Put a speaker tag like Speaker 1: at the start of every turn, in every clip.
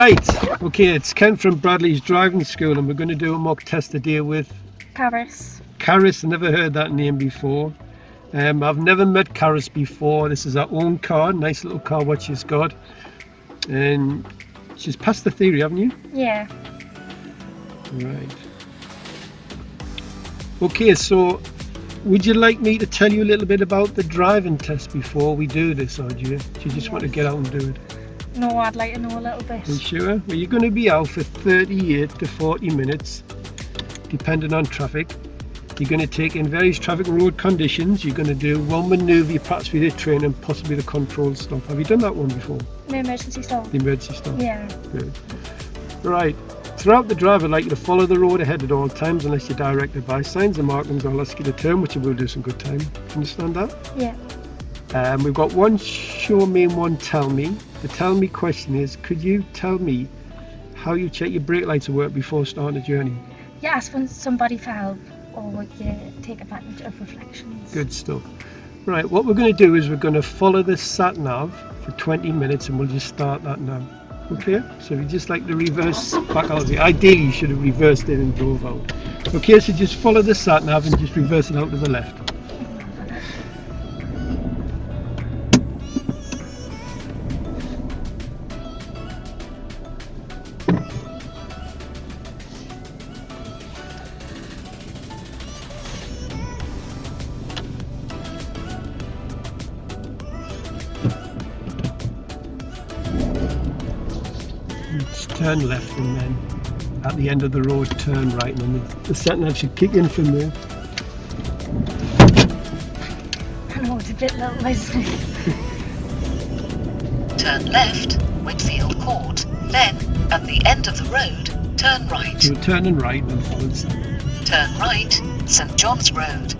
Speaker 1: Right, okay, it's Ken from Bradley's driving school and we're going to do a mock test today with
Speaker 2: Carys.
Speaker 1: Carys. Never heard that name before. I've never met Carys before. This is her own car, nice little car what she's got. And she's passed the theory, haven't you?
Speaker 2: Yeah.
Speaker 1: Right. Okay, so would you like me to tell you a little bit about the driving test before we do this, or do you just want to get out and do it?
Speaker 2: No, I'd like to know a little bit.
Speaker 1: Are you sure? Well, you're going to be out for 38 to 40 minutes, depending on traffic. You're going to take in various traffic and road conditions. You're going to do one manoeuvre, perhaps with your train, and possibly the control stop. Have you done that one before?
Speaker 2: The emergency stop.
Speaker 1: The emergency stop?
Speaker 2: Yeah.
Speaker 1: Good. Right. Throughout the drive, I'd like you to follow the road ahead at all times unless you're directed by signs and markings. I'll ask you to turn, which you will do some good time. Do you understand that?
Speaker 2: Yeah.
Speaker 1: We've got one show me and one tell me. The tell me question is, could you tell me how you check your brake lights work before starting a journey?
Speaker 2: You ask somebody for help, or you take advantage of reflections.
Speaker 1: Good stuff. Right, what we're going to do is we're going to follow this sat nav for 20 minutes and we'll just start that now. Okay, so if you just like to reverse back out of it, ideally you should have reversed it and drove out. Okay, so just follow the sat nav and just reverse it out to the left. Just turn left and then at the end of the road turn right, and then the sat nav should kick in from there.
Speaker 2: I know it's a bit little, isn't it?
Speaker 3: Turn left, Whitfield Court, then, at the end of the road, turn right.
Speaker 1: So turning right and follow the sat nav.
Speaker 3: Turn right, St John's Road.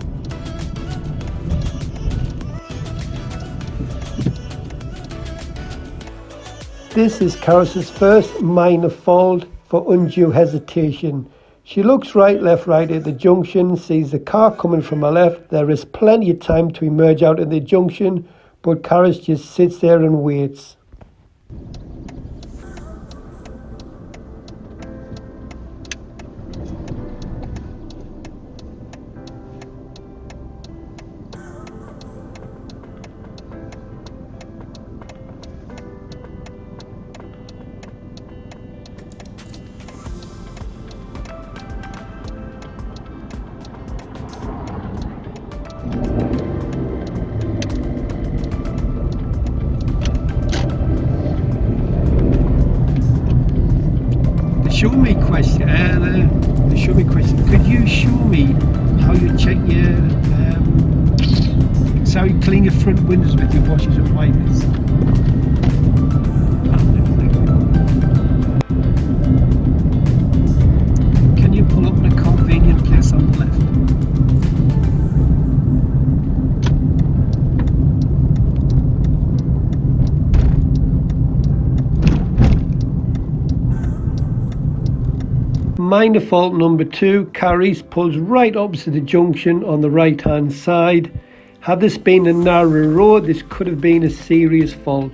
Speaker 1: This is Carys' first minor fault for undue hesitation. She looks right at the junction, sees the car coming from her left. There is plenty of time to emerge out of the junction, but Carys just sits there and waits. Show me question. The show me question. Could you show me how you check your, how you clean your front windows with your washers and wipers? Can you pull up in a convenient place on the left? Minor fault number 2, Carys pulls right opposite the junction on the right hand side. Had this been a narrow road, this could have been a serious fault.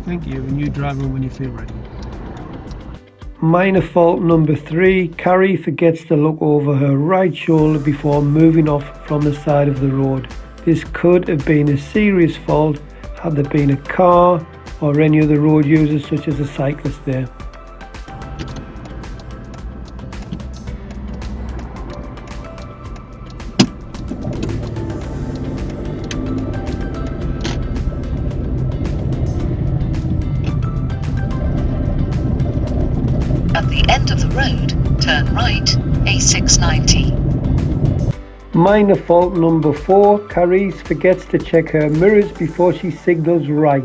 Speaker 1: Thank you, and you drive on when you feel ready. Minor fault number 3, Cary forgets to look over her right shoulder before moving off from the side of the road. This could have been a serious fault had there been a car or any other road users such as a cyclist there.
Speaker 3: At the end of the road, turn right, A690.
Speaker 1: Minor fault number 4, Carys forgets to check her mirrors before she signals right.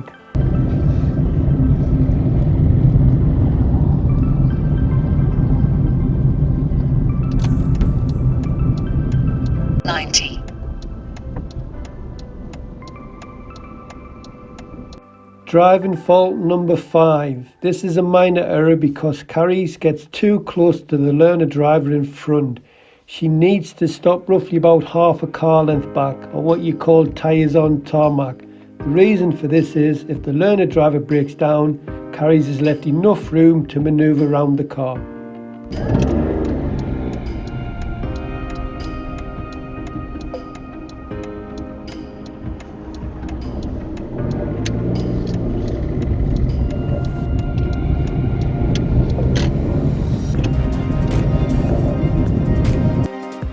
Speaker 1: Driving fault number 5. This is a minor error because Carys gets too close to the learner driver in front. She needs to stop roughly about half a car length back, or what you call tyres on tarmac. The reason for this is if the learner driver breaks down, Carys has left enough room to manoeuvre around the car.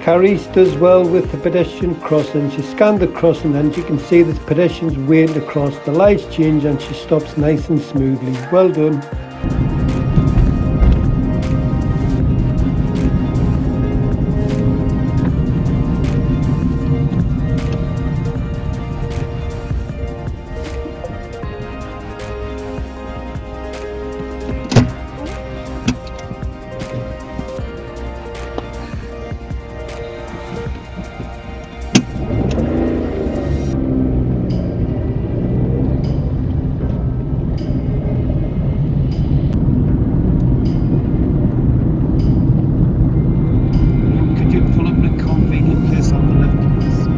Speaker 1: Carys does well with the pedestrian crossing. She scanned the crossing and you can see the pedestrians wading across. The lights change and she stops nice and smoothly. Well done. Could you pull up the convenient place on the left, please?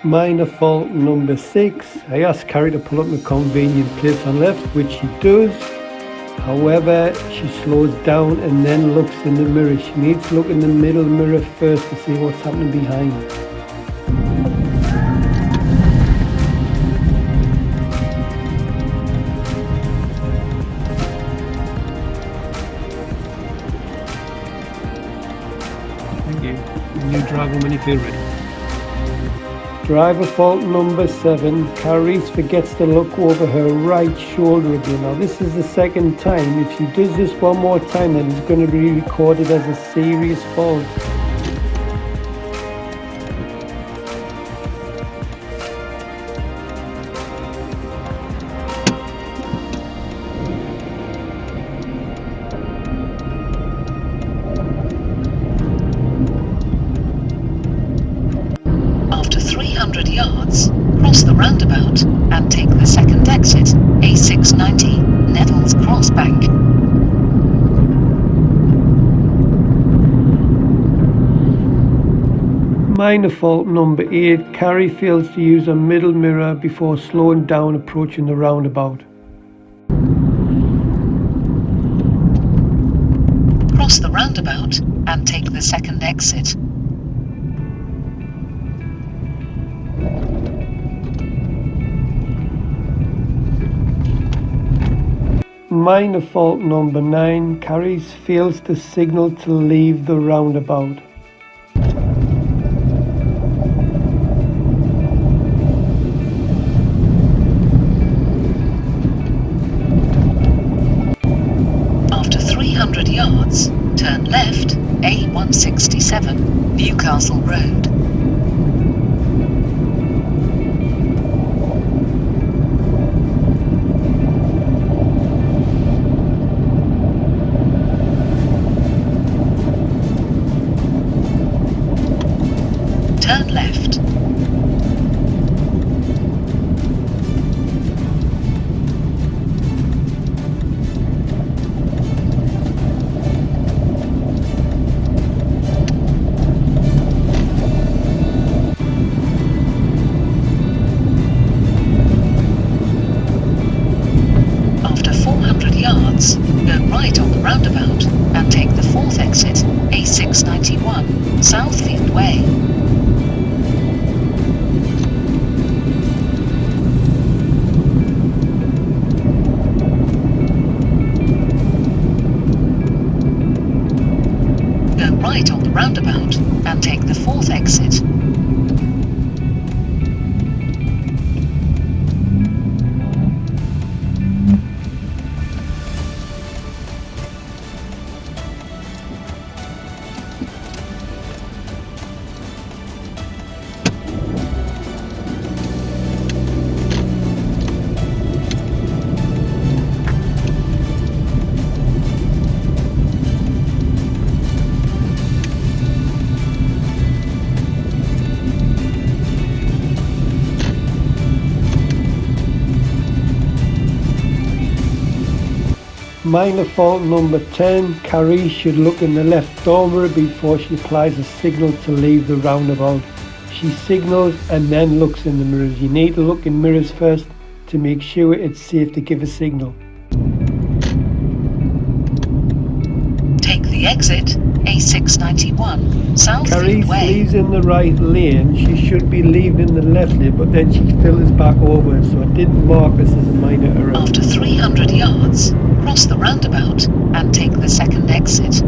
Speaker 1: Minor fault number 6. I asked Cary to pull up the convenient place on left, which she does. However, she slows down and then looks in the mirror. She needs to look in the middle mirror first to see what's happening behind. Thank you. New driver when you feel ready. Driver fault number 7. Carys forgets to look over her right shoulder again. Now this is the second time. If she does this one more time, then it's going to be recorded as a serious fault.
Speaker 3: After 300 yards, cross the roundabout and take the second exit, A690, Neville's Crossbank.
Speaker 1: Minor fault number 8. Cary fails to use a middle mirror before slowing down approaching the roundabout.
Speaker 3: Cross the roundabout and take the second exit.
Speaker 1: Minor fault number 9. Carys fails to signal to leave the roundabout.
Speaker 3: After 300 yards, turn left, A167, Newcastle Road. Turn left. After 400 yards, go right on the roundabout and take the fourth exit, A691, Southfield Way. Go right on the roundabout and take the fourth exit.
Speaker 1: Minor fault number 10. Cary should look in the left door mirror before she applies a signal to leave the roundabout. She signals and then looks in the mirrors. You need to look in mirrors first to make sure it's safe to give a signal.
Speaker 3: Take the exit A691 Southfield
Speaker 1: Carys
Speaker 3: Way.
Speaker 1: leaves in the right lane. She should be leaving in the left lane, but then she fills back over, so I didn't mark this as a minor error.
Speaker 3: After 300 yards, cross the roundabout and take the second exit.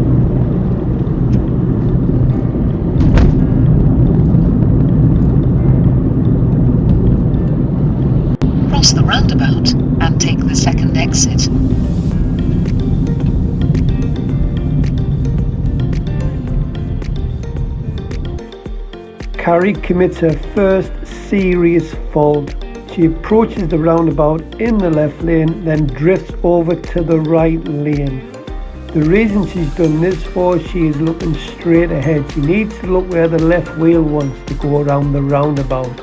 Speaker 3: Cross the roundabout and take the second exit.
Speaker 1: Cary commits her first serious fault. She approaches the roundabout in the left lane, then drifts over to the right lane. The reason she's done this for, she is looking straight ahead. She needs to look where the left wheel wants to go around the roundabout.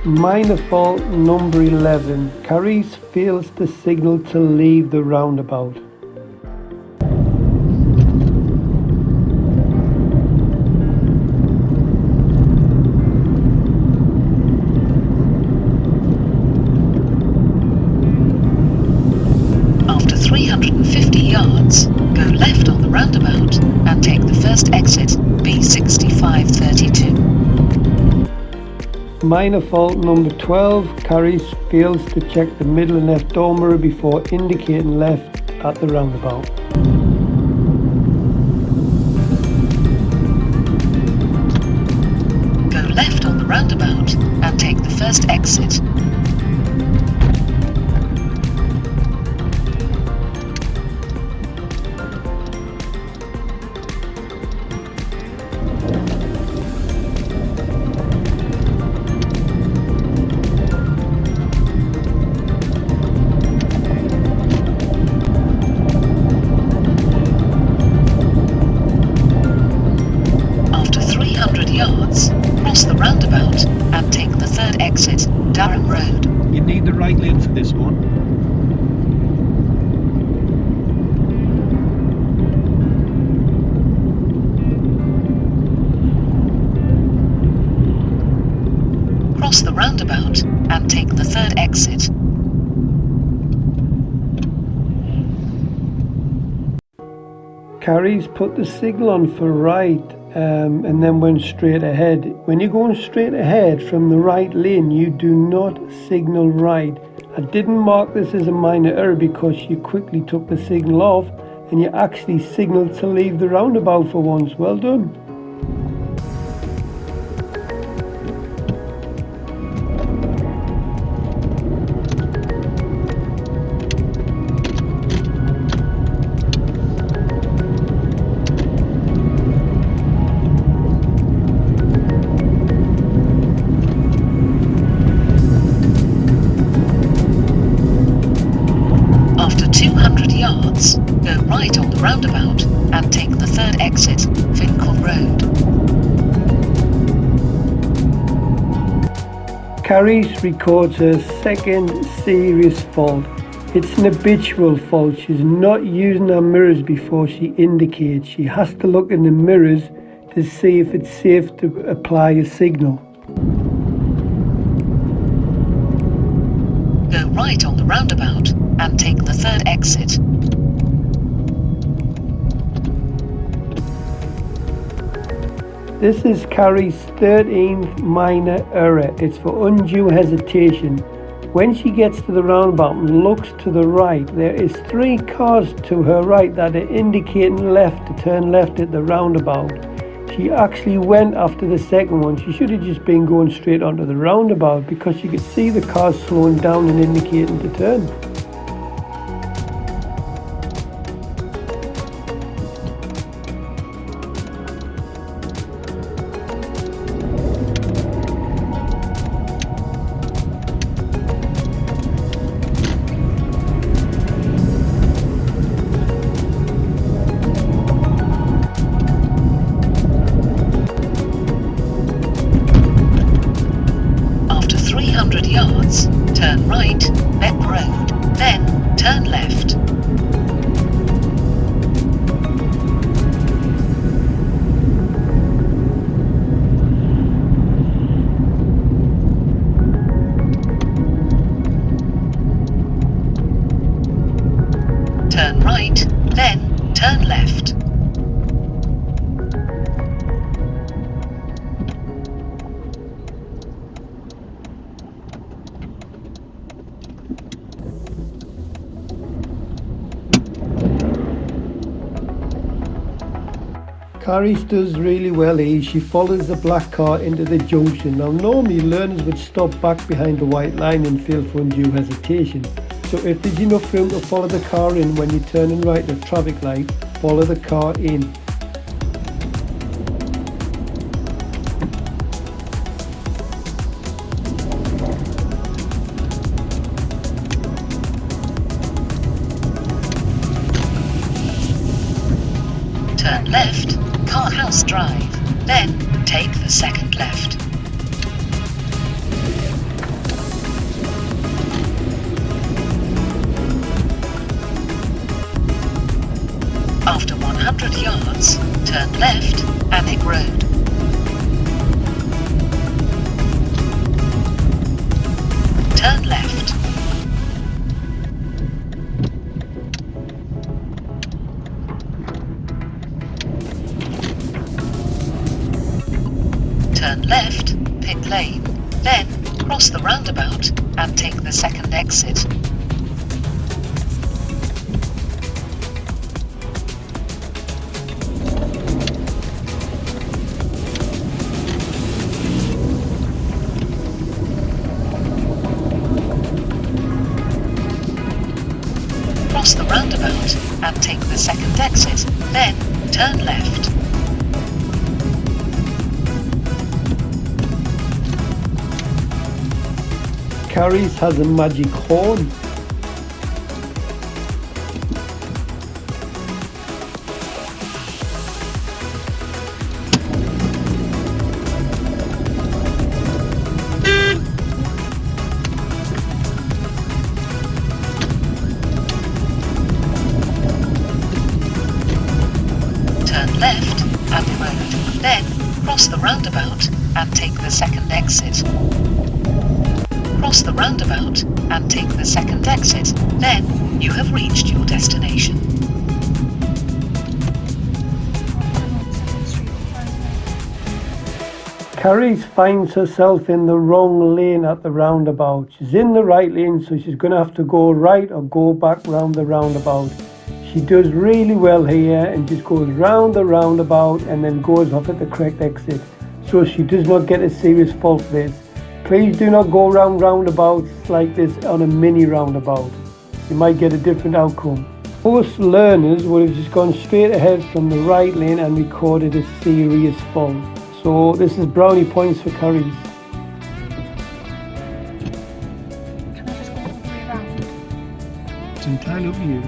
Speaker 1: Minor fault number 11. Carys fails to signal to leave the roundabout.
Speaker 3: After 350 yards, go left on the roundabout and take the first exit B6532.
Speaker 1: Minor fault number 12. Carys fails to check the middle and left door mirror before indicating left at the roundabout.
Speaker 3: Go left on the roundabout and take the first exit. Yards, cross the roundabout and take the third exit, Durham Road.
Speaker 1: You need the right lane for this one.
Speaker 3: Cross the roundabout and take the third exit.
Speaker 1: Carys put the signal on for right and then went straight ahead. When you're going straight ahead from the right lane, you do not signal right. I didn't mark this as a minor error because you quickly took the signal off and you actually signaled to leave the roundabout for once. Well done.
Speaker 3: Go right on the roundabout and take the third exit, Finkel Road.
Speaker 1: Carys records her second serious fault. It's an habitual fault. She's not using her mirrors before she indicates. She has to look in the mirrors to see if it's safe to apply a signal.
Speaker 3: Go right on the roundabout and take the third exit.
Speaker 1: This is Carys' 13th minor error. It's for undue hesitation. When she gets to the roundabout and looks to the right, there is 3 cars to her right that are indicating left to turn left at the roundabout. She actually went after the second one. She should have just been going straight onto the roundabout because she could see the cars slowing down and indicating to turn.
Speaker 3: yards, turn right, Beck Road, then turn left. Turn right, then turn left.
Speaker 1: Carys does really well here. She follows the black car into the junction. Now normally learners would stop back behind the white line and feel for undue hesitation. So if there's enough room to follow the car in when you're turning right at a traffic light, follow the car in.
Speaker 3: Turn left, Car House Drive, then take the second left. After 100 yards, turn left, Alec Road. Turn left. Turn left, Pit Lane, then cross the roundabout and take the second exit. Cross the roundabout and take the second exit, then turn left.
Speaker 1: Carys has a magic horn.
Speaker 3: Turn left, Abbey Road, then cross the roundabout and take the second exit. Cross the roundabout and take the second exit, then you have reached your destination.
Speaker 1: Carys finds herself in the wrong lane at the roundabout. She's in the right lane, so she's going to have to go right or go back round the roundabout. She does really well here and just goes round the roundabout and then goes off at the correct exit. So she does not get a serious fault for this. Please do not go round roundabouts like this on a mini roundabout. You might get a different outcome. Most learners would have just gone straight ahead from the right lane and recorded a serious fault. So this is brownie points for Carys.
Speaker 2: Can I just go all the way around?
Speaker 1: It's entirely up to you.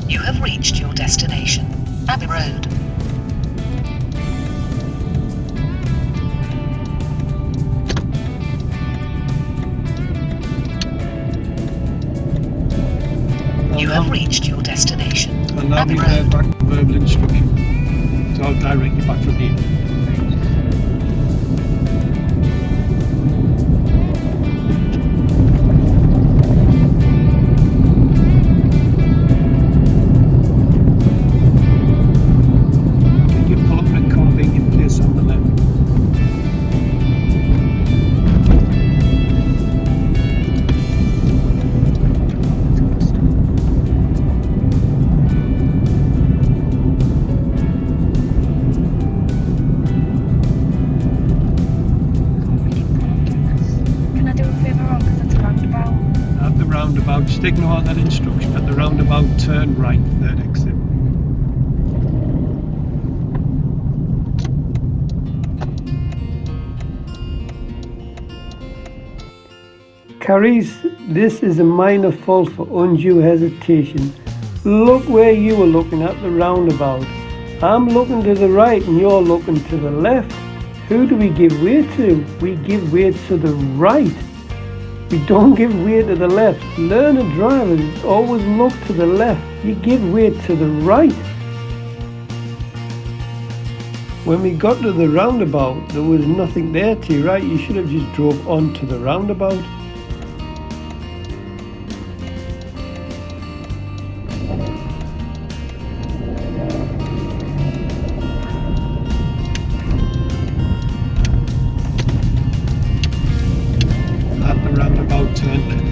Speaker 3: You have reached your destination, Abbey Road. You have reached your destination,
Speaker 1: Allow
Speaker 3: Abbey
Speaker 1: me
Speaker 3: Road.
Speaker 1: back verbal instruction. So I'll direct you back from here. Roundabout, just ignore that instruction. At the roundabout, turn right, third exit. Carys, this is a minor fault for undue hesitation. Look where you were looking at the roundabout. I'm looking to the right and you're looking to the left. Who do we give way to? We give way to the right. We don't give way to the left. Learner drivers always look to the left. You give way to the right. When we got to the roundabout, there was nothing there to your right. You should have just drove onto the roundabout. At the roundabout, turn left.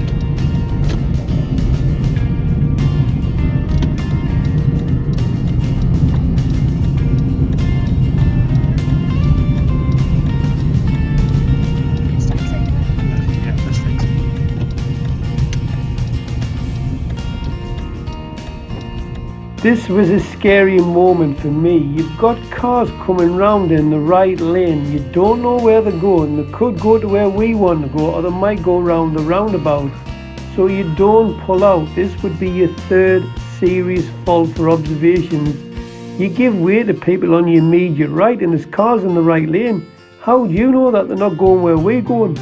Speaker 1: This was a scary moment for me. You've got cars coming round in the right lane. You don't know where they're going. They could go to where we want to go, or they might go round the roundabout. So you don't pull out. This would be your third serious fault for observations. You give way to people on your immediate right, and there's cars in the right lane. How do you know that they're not going where we're going?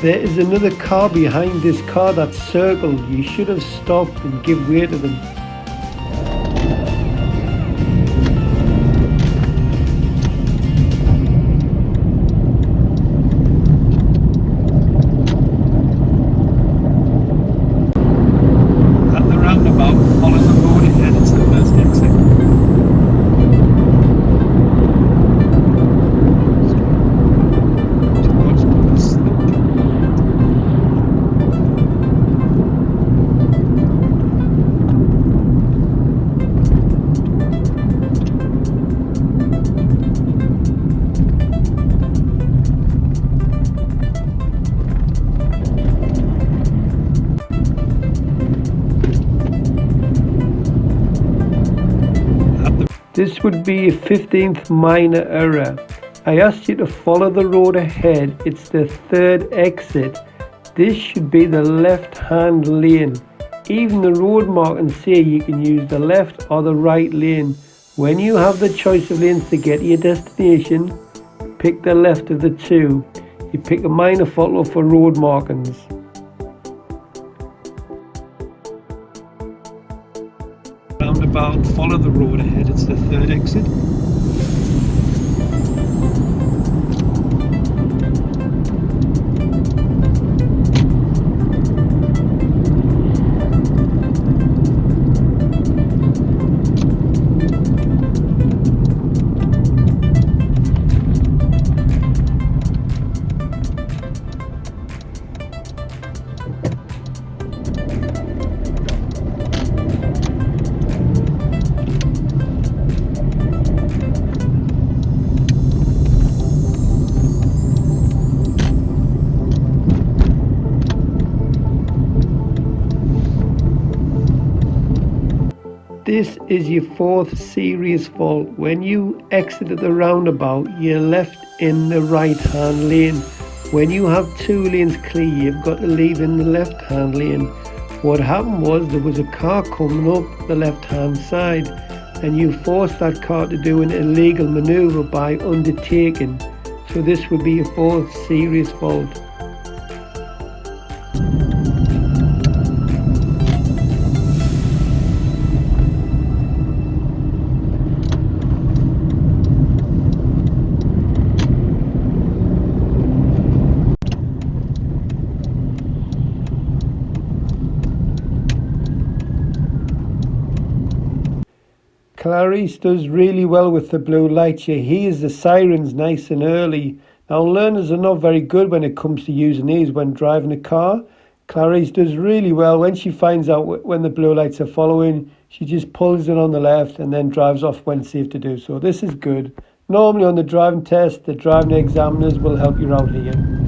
Speaker 1: There is another car behind this car that's circled. You should have stopped and give way to them. This would be a 15th minor error. I asked you to follow the road ahead. It's the third exit. This should be the left-hand lane. Even the road markings say you can use the left or the right lane. When you have the choice of lanes to get to your destination, pick the left of the two. You pick a minor fault for road markings. Roundabout, follow the road ahead, it's the third exit. This is your fourth serious fault. When you exited the roundabout, you're left in the right hand lane. When you have two lanes clear, you've got to leave in the left hand lane. What happened was there was a car coming up the left hand side and you forced that car to do an illegal manoeuvre by undertaking. So this would be your fourth serious fault. Carys does really well with the blue lights. You hear the sirens nice and early. Now learners are not very good when it comes to using these when driving a car. Carys does really well. When she finds out when the blue lights are following, she just pulls it on the left and then drives off when safe to do so. This is good. Normally on the driving test, the driving examiners will help you out here.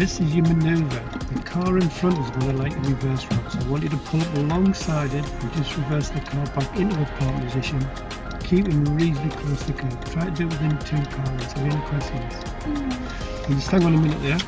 Speaker 1: this is your manoeuvre. The car in front is going to like a reverse route, so I want you to pull up alongside it and just reverse the car back into a park position, keeping reasonably close to the curb. Try to do it within 2 car lengths. Have you any questions? You just hang on a minute there.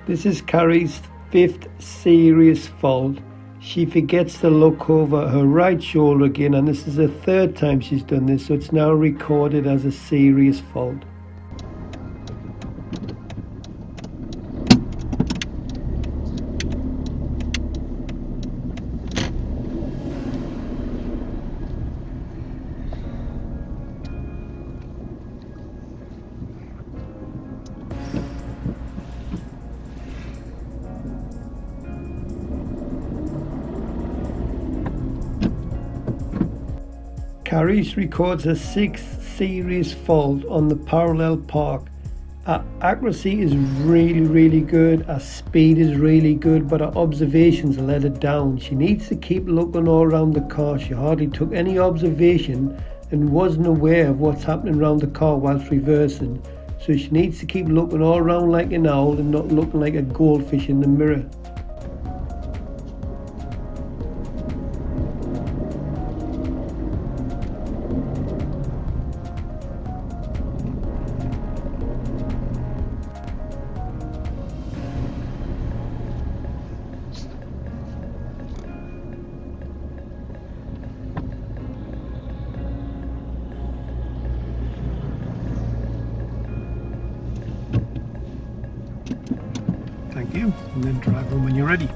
Speaker 1: This is Carrie's 5th serious fault. She forgets to look over her right shoulder again, and this is the 3rd time she's done this, so it's now recorded as a serious fault. Carys records a 6th serious fault on the parallel park. Her accuracy is really good, her speed is really good, but her observations let her down. She needs to keep looking all around the car. She hardly took any observation and wasn't aware of what's happening around the car whilst reversing. So she needs to keep looking all around like an owl and not looking like a goldfish in the mirror. Thank you, and then drive on when you're ready.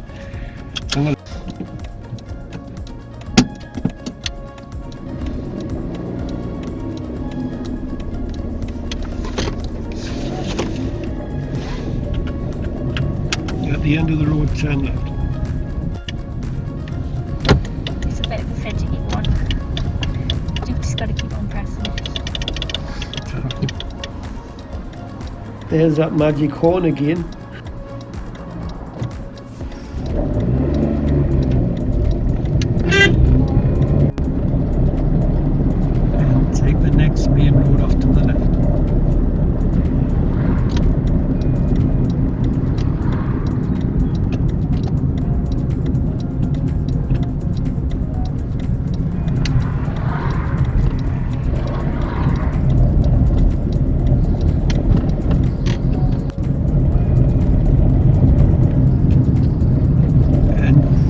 Speaker 1: At the end of the road, turn left.
Speaker 2: It's a bit of a fidgety one. You've just got to keep on pressing.
Speaker 1: There's that magic horn again. And take the next main road off to the left.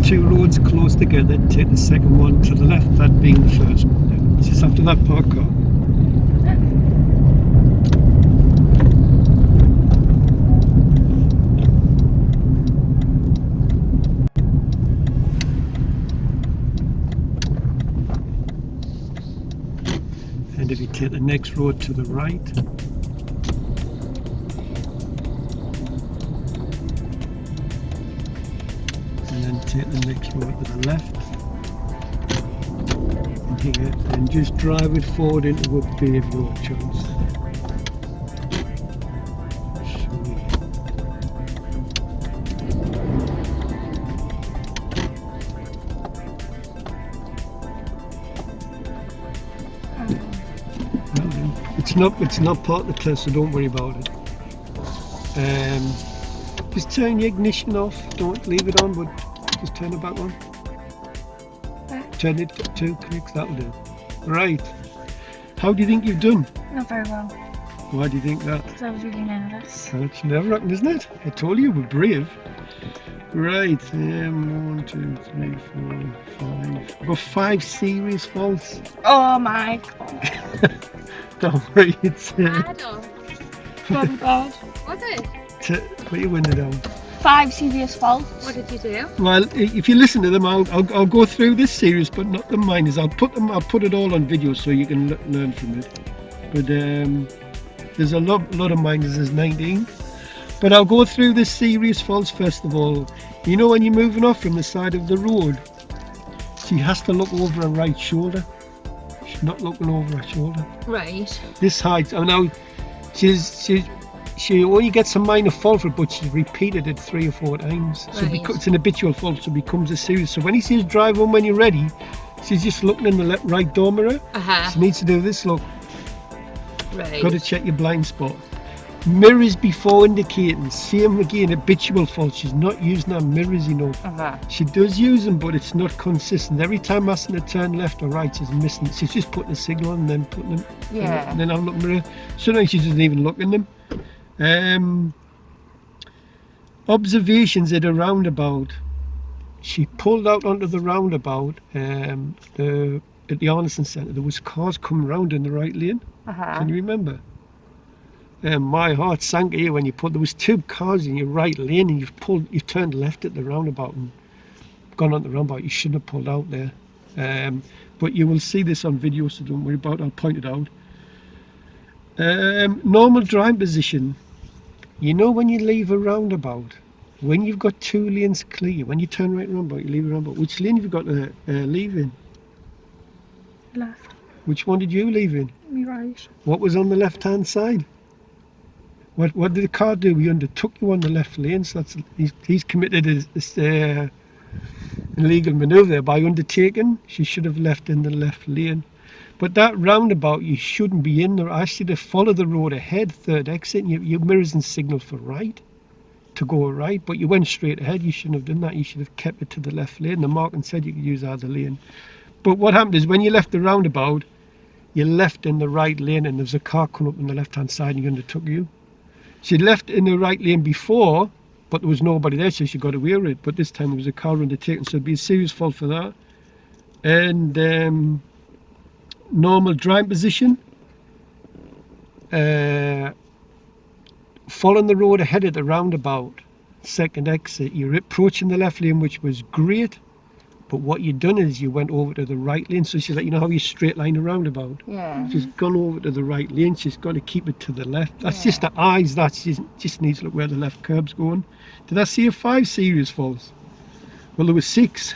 Speaker 1: Two roads close together, take the second one to the left, that being the first one. It's just after that park car. And if you take the next road to the right, and then take the next road to the left, and here, and just drive it forward into a paved road, Charles. It's not part of the test, so don't worry about it. Just turn your ignition off, don't leave it on, but just turn it back on. Turn it for 2 clicks, that'll do. Right, how do you think you've done?
Speaker 2: Not very well,
Speaker 1: Why do you think that?
Speaker 2: because I was really nervous.
Speaker 1: That's nerve-wracking, isn't it? I told you we're brave. Right, 1, 2, 3, 4, 5. I've got 5 serious faults.
Speaker 2: Oh my god.
Speaker 1: Don't worry, it's
Speaker 2: Very bad.
Speaker 3: Was it?
Speaker 1: put your window down.
Speaker 2: 5 serious faults.
Speaker 3: What did you do?
Speaker 1: Well, if you listen to them, I'll go through this series, but not the minors. I'll put it all on video so you can learn from it. But there's a lot of minors. There's 19. But I'll go through this serious faults first of all. You know when you're moving off from the side of the road, she has to look over her right shoulder. She's not looking over her shoulder.
Speaker 3: Right.
Speaker 1: This hides. Oh, now she only gets a minor fault for it, but she's repeated it 3 or 4 times. So
Speaker 3: Right.
Speaker 1: it's an habitual fault, so it becomes a serious. So when he says drive on when you're ready, she's just looking in the right door mirror.
Speaker 3: Uh-huh.
Speaker 1: She needs to do this look.
Speaker 2: Right.
Speaker 1: Got to check your blind spot. Mirrors before indicating, same again, habitual fault. She's not using her mirrors enough. She does use them, but it's not consistent. Every time asking to turn left or right, she's missing. She's just putting a signal on and then putting them.
Speaker 2: Yeah.
Speaker 1: And then I'm looking at her. Sometimes she doesn't even look in them. Observations at a roundabout. She pulled out onto the roundabout. At the Arneson Centre, there was cars coming round in the right lane. Can you remember? My heart sank here when there was 2 cars in your right lane and you've turned left at the roundabout and gone on the roundabout. You shouldn't have pulled out there. But you will see this on video, so don't worry about it. I'll point it out. Normal driving position. You know when you leave a roundabout, when you've got 2 lanes clear, when you turn right roundabout, you leave a roundabout. Which lane have you got to leave in?
Speaker 2: Left.
Speaker 1: Which one did you leave in?
Speaker 2: Me right.
Speaker 1: What was on the left-hand side? What did the car do? He undertook you on the left lane, so he's committed this illegal manoeuvre there by undertaking. She should have left in the left lane. But that roundabout, you shouldn't be in there. I asked you to follow the road ahead, 3rd exit, and your mirrors and signal for right, to go right, but you went straight ahead. You shouldn't have done that. You should have kept it to the left lane. The marking said you could use either lane. But what happened is when you left the roundabout, you left in the right lane and there's a car coming up on the left-hand side and he undertook you. She left in the right lane before, but there was nobody there, so she got away with it. But this time there was a car undertaken, so it'd be a serious fault for that. And normal driving position. Following the road ahead at the roundabout, 2nd exit. You're approaching the left lane, which was great. But what you've done is you went over to the right lane. So she's like, you know how you straight line a roundabout?
Speaker 2: Yeah.
Speaker 1: She's gone over to the right lane. She's got to keep it to the left. That's just the eyes. That she just needs to look where the left curb's going. Did I see 5 serious faults? Well, there was 6.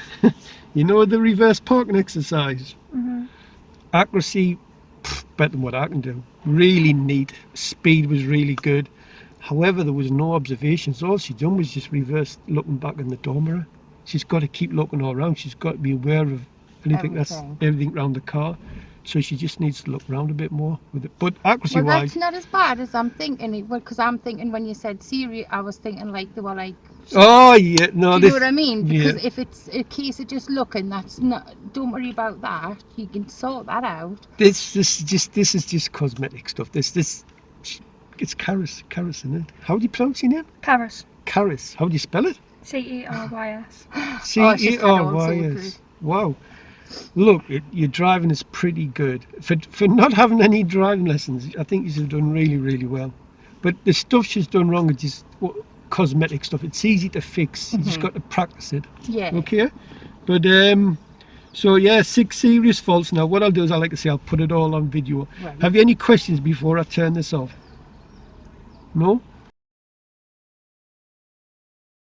Speaker 1: You know the reverse parking exercise? Accuracy, better than what I can do. Really neat. Speed was really good. However, there was no observations. All she done was just reverse looking back in the door mirror. She's got to keep looking all around. She's got to be aware of everything around the car. So she just needs to look around a bit more with it. But accuracy
Speaker 4: Well,
Speaker 1: wise,
Speaker 4: that's not as bad as I'm thinking. Because I'm thinking when you said Siri, I was thinking like they were like.
Speaker 1: oh yeah, no,
Speaker 4: Do you know what I mean? Because
Speaker 1: yeah.
Speaker 4: if it's a case of just looking, that's not. Don't worry about that. You can sort that out.
Speaker 1: This is just cosmetic stuff. It's Carys, isn't it? How do you pronounce your name?
Speaker 2: Carys.
Speaker 1: Carys. How do you spell it?
Speaker 2: Carys.
Speaker 1: Carys. Wow. Look, your driving is pretty good. For not having any driving lessons, I think you've done really, really well. But the stuff she's done wrong is just cosmetic stuff. It's easy to fix. You just got to practice it.
Speaker 4: Yeah.
Speaker 1: Okay? But, so yeah, 6 serious faults. Now, what I'll do is, I'll put it all on video.
Speaker 4: Right.
Speaker 1: Have you any questions before I turn this off? No?